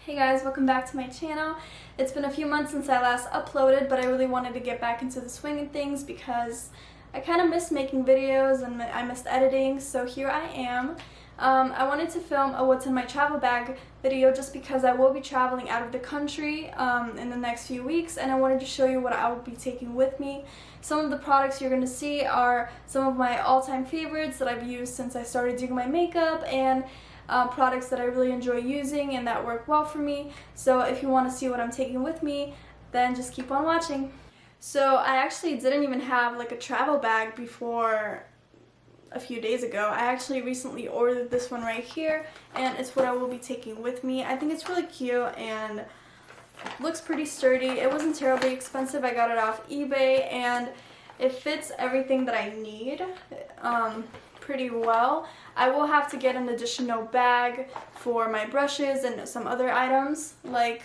Hey guys, welcome back to my channel. It's been a few months since I last uploaded, but I really wanted to get back into the swing of things because I kind of missed making videos and I missed editing, so here I am. I wanted to film a what's in my travel bag video just because I will be traveling out of the country in the next few weeks, and I wanted to show you what I will be taking with me. Some of the products you're going to see are some of my all-time favorites that I've used since I started doing my makeup, and products that I really enjoy using and that work well for me. So if you want to see what I'm taking with me, then just keep on watching. So I actually didn't even have like a travel bag before a few days ago. I actually recently ordered this one right here, and it's what I will be taking with me. I think it's really cute and looks pretty sturdy. It wasn't terribly expensive. I got it off eBay and it fits everything that I need pretty well. I will have to get an additional bag for my brushes and some other items like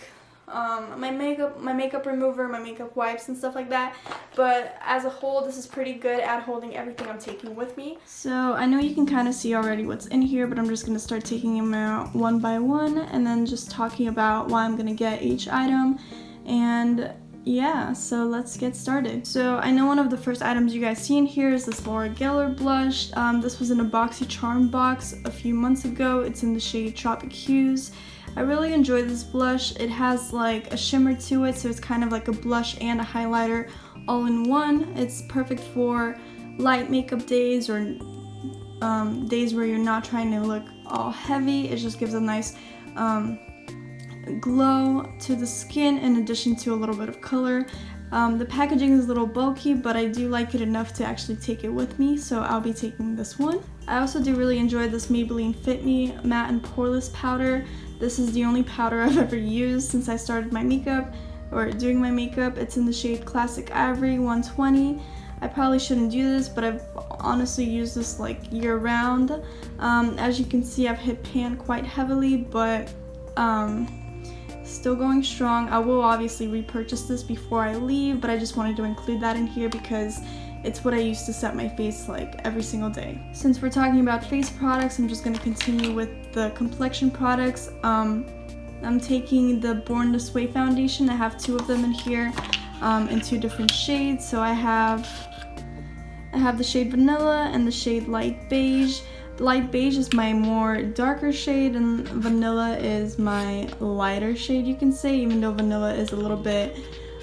my makeup remover, my makeup wipes and stuff like that, but as a whole this is pretty good at holding everything I'm taking with me. So I know you can kind of see already what's in here, but I'm just going to start taking them out one by one and then just talking about why I'm going to get each item. And yeah, so let's get started. So I know one of the first items you guys see in here is this Laura Geller blush. This was in a BoxyCharm box a few months ago. It's in the shade Tropic Hues. I really enjoy this blush. It has like a shimmer to it, so it's kind of like a blush and a highlighter all in one. It's perfect for light makeup days or days where you're not trying to look all heavy. It just gives a nice glow to the skin in addition to a little bit of color. The packaging is a little bulky, but I do like it enough to actually take it with me, so I'll be taking this one. I also do really enjoy this Maybelline Fit Me Matte and Poreless powder. This is the only powder I've ever used since I started my makeup or doing my makeup. It's in the shade Classic Ivory 120. I probably shouldn't do this, but I've honestly used this like year round. As you can see, I've hit pan quite heavily, but still going strong. I will obviously repurchase this before I leave, but I just wanted to include that in here because it's what I use to set my face like every single day. Since we're talking about face products, I'm just going to continue with the complexion products. I'm taking the Born This Way foundation. I have two of them in here in two different shades. So I have the shade Vanilla and the shade Light Beige. Light Beige is my more darker shade and Vanilla is my lighter shade, you can say, even though Vanilla is a little bit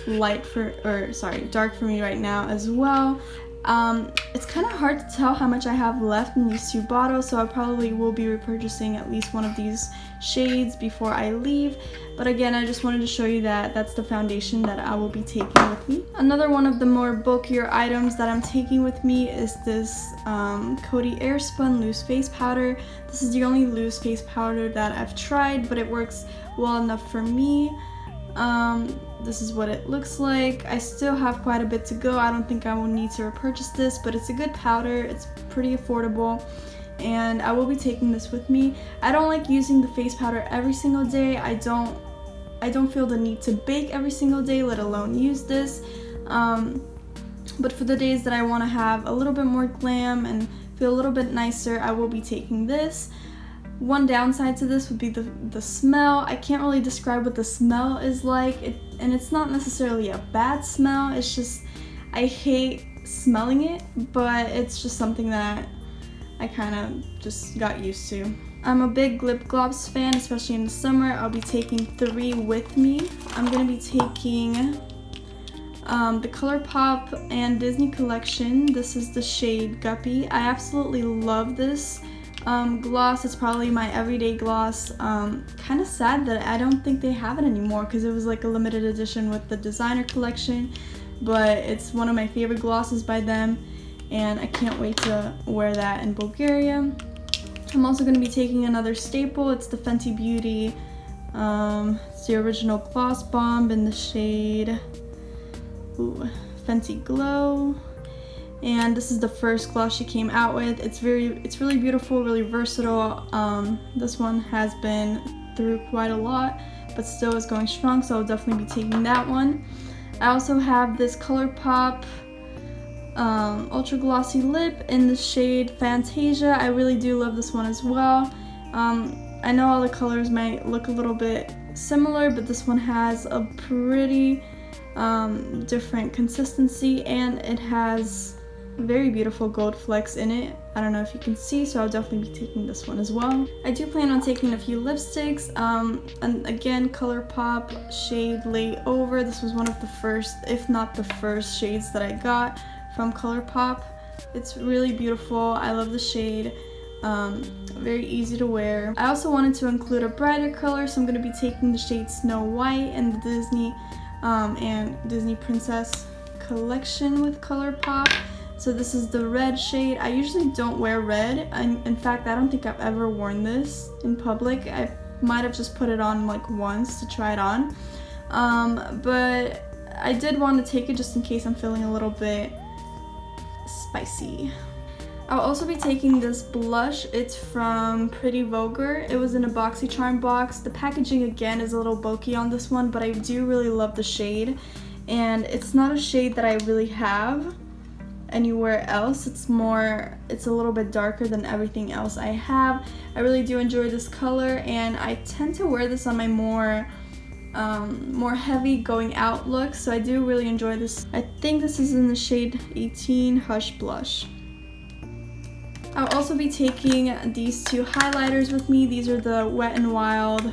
dark for me right now as well. It's kind of hard to tell how much I have left in these two bottles, so I probably will be repurchasing at least one of these shades before I leave. But again, I just wanted to show you that that's the foundation that I will be taking with me. Another one of the more bulkier items that I'm taking with me is this Coty Airspun Loose Face Powder. This is the only loose face powder that I've tried, but it works well enough for me. This is what it looks like. I still have quite a bit to go. I don't think I will need to repurchase this, but it's a good powder. It's pretty affordable, and I will be taking this with me. I don't like using the face powder every single day. I don't feel the need to bake every single day, let alone use this. But for the days that I want to have a little bit more glam and feel a little bit nicer, I will be taking this. One downside to this would be the smell. I can't really describe what the smell is like, and it's not necessarily a bad smell. It's just I hate smelling it, but it's just something that I kind of just got used to. I'm a big lip gloss fan, especially in the summer. I'll be taking 3 with me. I'm going to be taking the ColourPop and Disney collection. This is the shade Guppy. I absolutely love this gloss. It's probably my everyday gloss. Kind of sad that I don't think they have it anymore because it was like a limited edition with the designer collection, but it's one of my favorite glosses by them and I can't wait to wear that in Bulgaria. I'm also going to be taking another staple. It's the Fenty Beauty. It's the original Gloss Bomb in the shade Fenty Glow. And this is the first gloss she came out with. It's really beautiful, really versatile. This one has been through quite a lot, but still is going strong, so I'll definitely be taking that one. I also have this ColourPop ultra glossy lip in the shade Fantasia. I really do love this one as well. I know all the colors might look a little bit similar, but this one has a pretty different consistency, and it has very beautiful gold flecks in it. I don't know if you can see, so I'll definitely be taking this one as well. I do plan on taking a few lipsticks, and again, ColourPop shade Layover. This was one of the first, if not the first, shades that I got from ColourPop. It's really beautiful. I love the shade. Very easy to wear. I also wanted to include a brighter color, so I'm going to be taking the shade Snow White and the Disney and Disney Princess collection with ColourPop. So this is the red shade. I usually don't wear red. In fact, I don't think I've ever worn this in public. I might have just put it on like once to try it on. But I did want to take it just in case I'm feeling a little bit spicy. I'll also be taking this blush. It's from Pretty Vulgar. It was in a BoxyCharm box. The packaging again is a little bulky on this one, but I do really love the shade. And it's not a shade that I really have anywhere else. It's a little bit darker than everything else I have. I really do enjoy this color, and I tend to wear this on my more heavy going out look, so I do really enjoy this. I think this is in the shade 18 Hush Blush. I'll also be taking these two highlighters with me. These are the Wet n Wild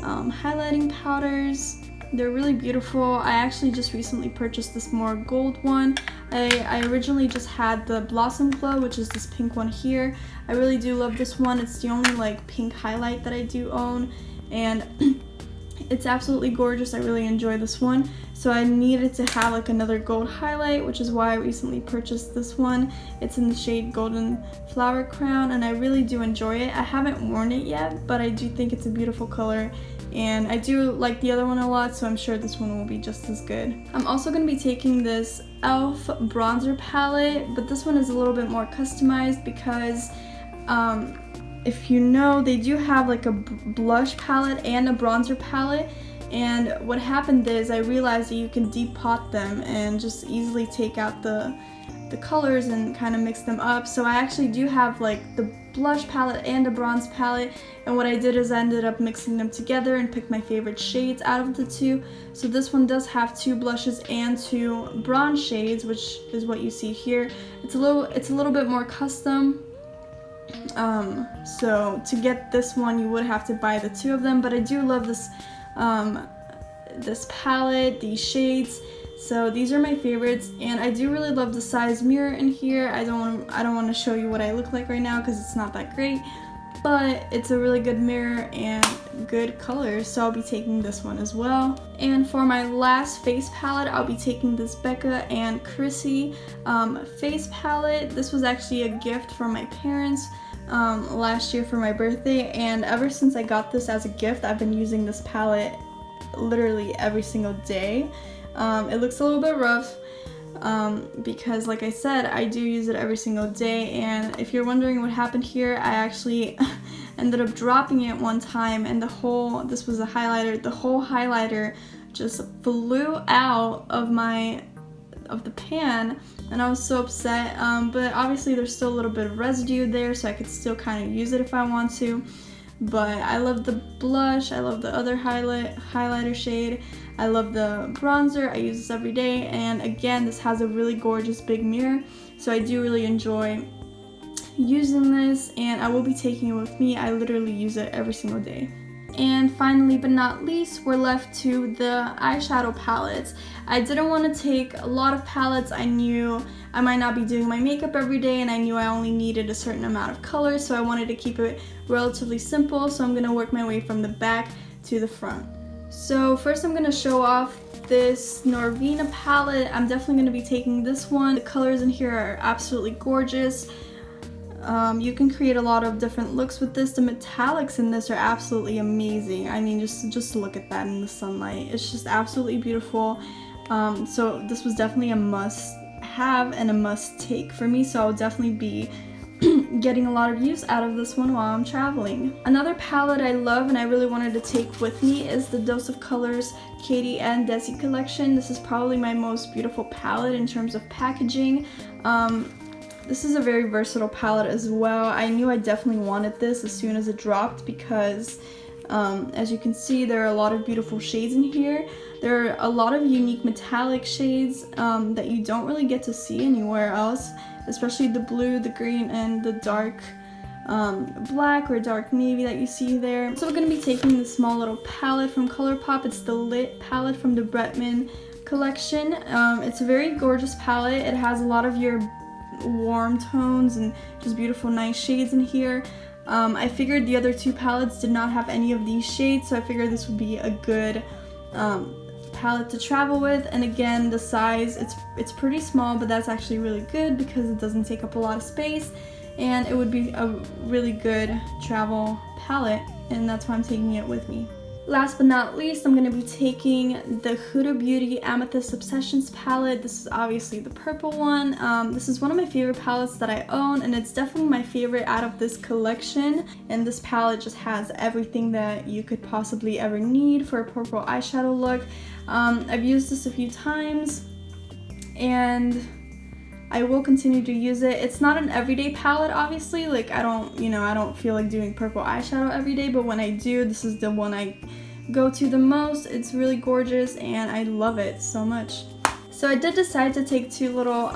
highlighting powders. They're really beautiful. I actually just recently purchased this more gold one. I originally just had the Blossom Glow, which is this pink one here. I really do love this one. It's the only like pink highlight that I do own, and it's absolutely gorgeous. I really enjoy this one. So I needed to have like another gold highlight, which is why I recently purchased this one. It's in the shade Golden Flower Crown, and I really do enjoy it. I haven't worn it yet, but I do think it's a beautiful color, and I do like the other one a lot, so I'm sure this one will be just as good. I'm also going to be taking this e.l.f. bronzer palette, but this one is a little bit more customized because if you know, they do have like a blush palette and a bronzer palette, and what happened is I realized that you can depot them and just easily take out the colors and kind of mix them up. So I actually do have like the blush palette and a bronze palette, and what I did is I ended up mixing them together and picked my favorite shades out of the two. So this one does have two blushes and two bronze shades, which is what you see here. It's a little bit more custom. So to get this one you would have to buy the two of them, but I do love this this palette, these shades. So these are my favorites, and I do really love the size mirror in here. I don't want to show you what I look like right now because it's not that great, but it's a really good mirror and good colors, so I'll be taking this one as well. And for my last face palette, I'll be taking this Becca and Chrissy face palette. This was actually a gift from my parents last year for my birthday, and ever since I got this as a gift, I've been using this palette literally every single day. It looks a little bit rough because like I said, I do use it every single day, and if you're wondering what happened here, I actually ended up dropping it one time, and this was a highlighter, the whole highlighter just flew out of the pan, and I was so upset, but obviously there's still a little bit of residue there, so I could still kind of use it if I want to. But I love the blush, I love the other highlighter shade, I love the bronzer. I use this every day, and again, this has a really gorgeous big mirror, so I do really enjoy using this, and I will be taking it with me. I literally use it every single day. And finally but not least, we're left to the eyeshadow palettes. I didn't want to take a lot of palettes. I knew I might not be doing my makeup every day, and I knew I only needed a certain amount of colors, so I wanted to keep it relatively simple. So I'm going to work my way from the back to the front. So first I'm going to show off this Norvina palette. I'm definitely going to be taking this one. The colors in here are absolutely gorgeous. You can create a lot of different looks with this. The metallics in this are absolutely amazing. I mean, just look at that in the sunlight. It's just absolutely beautiful. So this was definitely a must have and a must take for me, so I'll definitely be getting a lot of use out of this one while I'm traveling. Another palette I love and I really wanted to take with me is the Dose of Colors Katie and Desi collection. This is probably my most beautiful palette in terms of packaging. This is a very versatile palette as well. I knew I definitely wanted this as soon as it dropped because As you can see, there are a lot of beautiful shades in here. There are a lot of unique metallic shades that you don't really get to see anywhere else, especially the blue, the green, and the dark black or dark navy that you see there. So we're going to be taking this small little palette from ColourPop. It's the Lit palette from the Bretman collection. It's a very gorgeous palette. It has a lot of your warm tones and just beautiful nice shades in here. I figured the other two palettes did not have any of these shades, so I figured this would be a good palette to travel with. And again, the size, it's pretty small, but that's actually really good because it doesn't take up a lot of space, and it would be a really good travel palette, and that's why I'm taking it with me. Last but not least, I'm going to be taking the Huda Beauty Amethyst Obsessions palette. This is obviously the purple one. This is one of my favorite palettes that I own, and it's definitely my favorite out of this collection. And this palette just has everything that you could possibly ever need for a purple eyeshadow look. I've used this a few times, and I will continue to use it. It's not an everyday palette, obviously. Like, I don't feel like doing purple eyeshadow every day, but when I do, this is the one I go to the most. It's really gorgeous, and I love it so much. So I did decide to take two little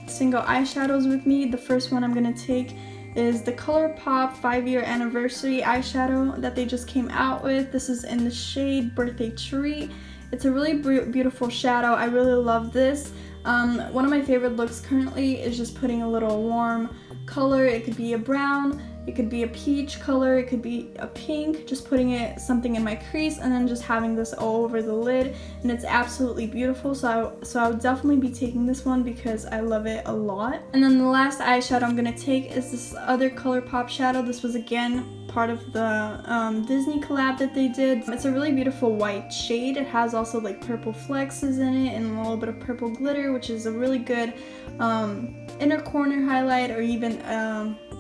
single eyeshadows with me. The first one I'm gonna take is the ColourPop 5-year anniversary eyeshadow that they just came out with. This is in the shade Birthday Treat. It's a really beautiful shadow. I really love this. One of my favorite looks currently is just putting a little warm color. It could be a brown, it could be a peach color, it could be a pink, just putting something in my crease and then just having this all over the lid, and it's absolutely beautiful. So I would definitely be taking this one because I love it a lot. And then the last eyeshadow I'm gonna take is this other ColourPop shadow. This was again part of the Disney collab that they did. It's a really beautiful white shade. It has also like purple flexes in it and a little bit of purple glitter, which is a really good inner corner highlight, or even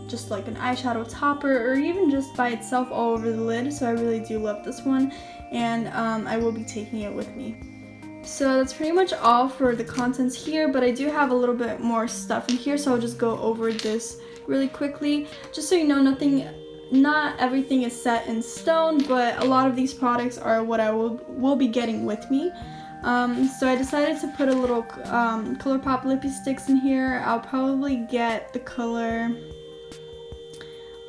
just like an eyeshadow topper, or even just by itself all over the lid. So I really do love this one, and I will be taking it with me. So that's pretty much all for the contents here, but I do have a little bit more stuff in here, so I'll just go over this really quickly. Just so you know, not everything is set in stone, but a lot of these products are what I will be getting with me. So I decided to put a little ColourPop lippy sticks in here. I'll probably get the color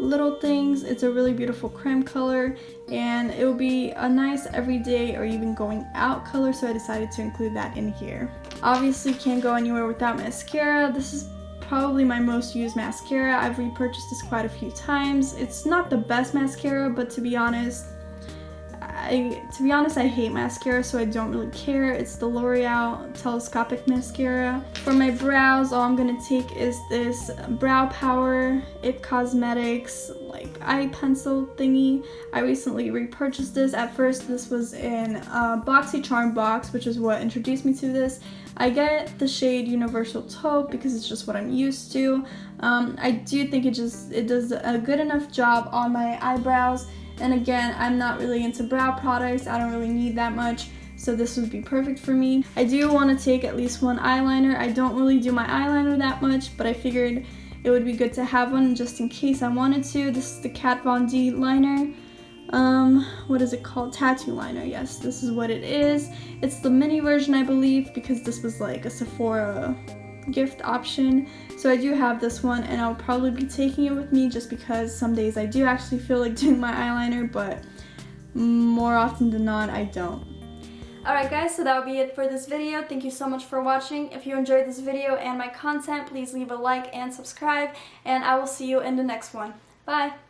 Little Things. It's a really beautiful creme color, and it will be a nice everyday or even going out color, so I decided to include that in here. Obviously can't go anywhere without mascara. This is probably my most used mascara. I've repurchased this quite a few times. It's not the best mascara, but to be honest, I hate mascara, so I don't really care. It's the L'Oreal Telescopic Mascara. For my brows, all I'm gonna take is this Brow Power IT Cosmetics like eye pencil thingy. I recently repurchased this. At first, this was in a BoxyCharm box, which is what introduced me to this. I get the shade Universal Taupe because it's just what I'm used to. I do think it does a good enough job on my eyebrows. And again, I'm not really into brow products. I don't really need that much, so this would be perfect for me. I do want to take at least one eyeliner. I don't really do my eyeliner that much, but I figured it would be good to have one just in case I wanted to. This is the Kat Von D liner. What is it called? Tattoo liner. Yes, this is what it is. It's the mini version, I believe, because this was like a Sephora gift option. So I do have this one, and I'll probably be taking it with me just because some days I do actually feel like doing my eyeliner, but more often than not, I don't. Alright guys, so that will be it for this video. Thank you so much for watching. If you enjoyed this video and my content, please leave a like and subscribe, and I will see you in the next one. Bye!